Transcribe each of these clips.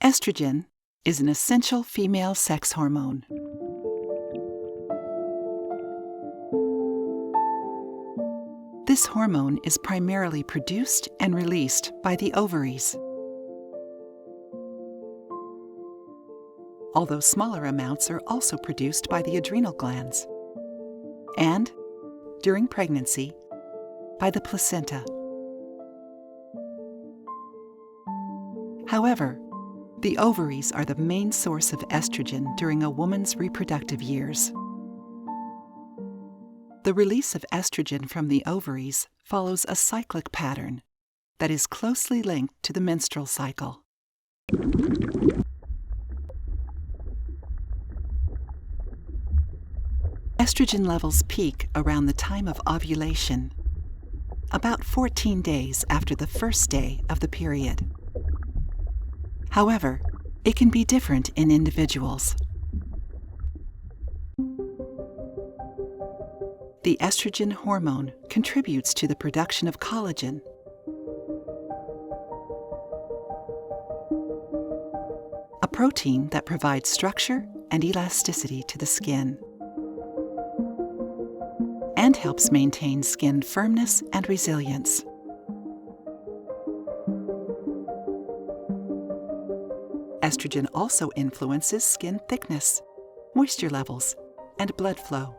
Estrogen is an essential female sex hormone. This hormone is primarily produced and released by the ovaries. Although smaller amounts are also produced by the adrenal glands, and, during pregnancy, by the placenta. However, the ovaries are the main source of estrogen during a woman's reproductive years. The release of estrogen from the ovaries follows a cyclic pattern that is closely linked to the menstrual cycle. Estrogen levels peak around the time of ovulation, about 14 days after the first day of the period. However, it can be different in individuals. The estrogen hormone contributes to the production of collagen, a protein that provides structure and elasticity to the skin, and helps maintain skin firmness and resilience. Estrogen also influences skin thickness, moisture levels, and blood flow.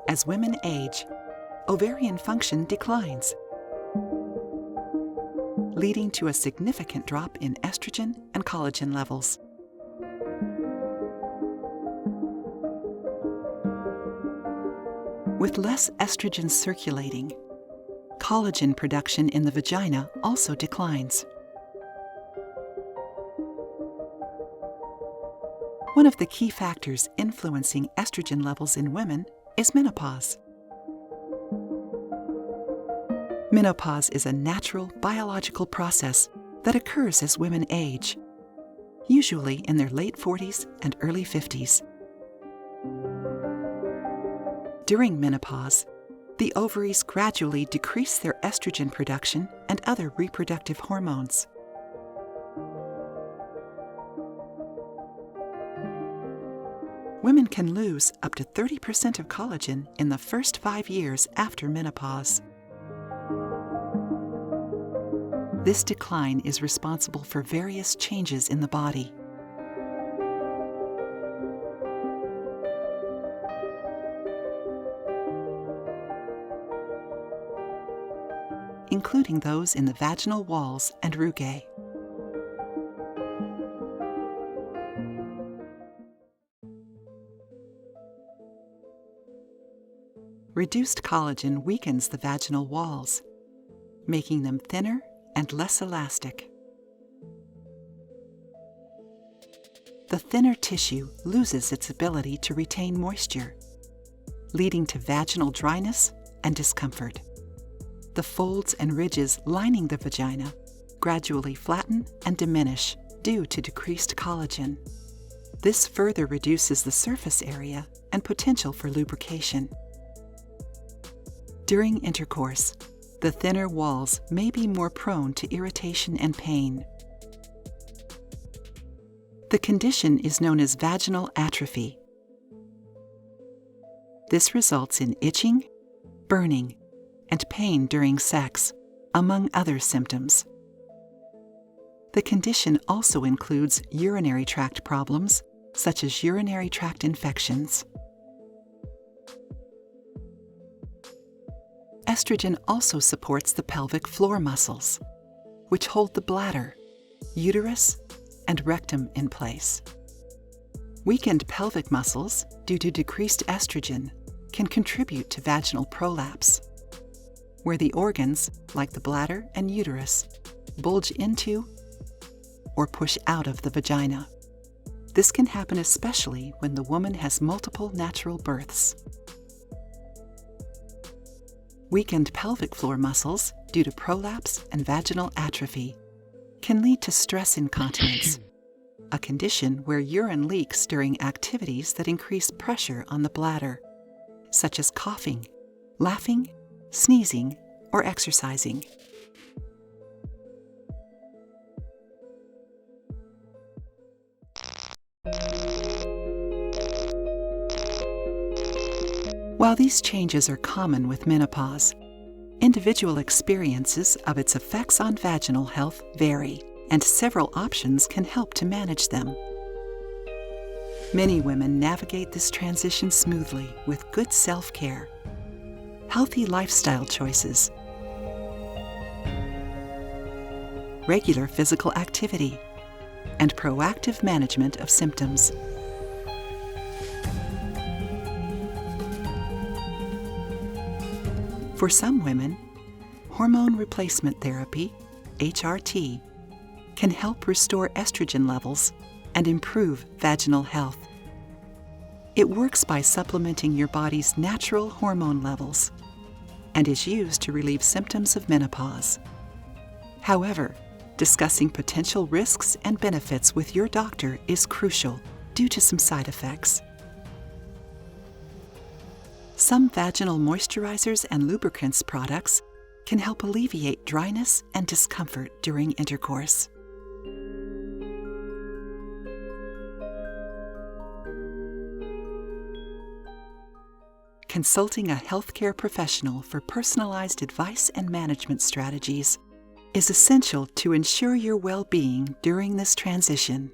As women age, ovarian function declines, leading to a significant drop in estrogen and collagen levels. With less estrogen circulating, collagen production in the vagina also declines. One of the key factors influencing estrogen levels in women is menopause. Menopause is a natural biological process that occurs as women age, usually in their late 40s and early 50s. During menopause, the ovaries gradually decrease their estrogen production and other reproductive hormones. Women can lose up to 30% of collagen in the first 5 years after menopause. This decline is responsible for various changes in the body. Including those in the vaginal walls and rugae. Reduced collagen weakens the vaginal walls, making them thinner and less elastic. The thinner tissue loses its ability to retain moisture, leading to vaginal dryness and discomfort. The folds and ridges lining the vagina gradually flatten and diminish due to decreased collagen. This further reduces the surface area and potential for lubrication. During intercourse, the thinner walls may be more prone to irritation and pain. The condition is known as vaginal atrophy. This results in itching, burning, and pain during sex, among other symptoms. The condition also includes urinary tract problems, such as urinary tract infections. Estrogen also supports the pelvic floor muscles, which hold the bladder, uterus, and rectum in place. Weakened pelvic muscles, due to decreased estrogen, can contribute to vaginal prolapse, where the organs, like the bladder and uterus, bulge into or push out of the vagina. This can happen especially when the woman has multiple natural births. Weakened pelvic floor muscles, due to prolapse and vaginal atrophy, can lead to stress incontinence, a condition where urine leaks during activities that increase pressure on the bladder, such as coughing, laughing, sneezing, or exercising. While these changes are common with menopause, individual experiences of its effects on vaginal health vary, and several options can help to manage them. Many women navigate this transition smoothly with good self-care, healthy lifestyle choices, regular physical activity, and proactive management of symptoms. For some women, hormone replacement therapy, HRT, can help restore estrogen levels and improve vaginal health. It works by supplementing your body's natural hormone levels and is used to relieve symptoms of menopause. However, discussing potential risks and benefits with your doctor is crucial due to some side effects. Some vaginal moisturizers and lubricants products can help alleviate dryness and discomfort during intercourse. Consulting a healthcare professional for personalized advice and management strategies is essential to ensure your well-being during this transition.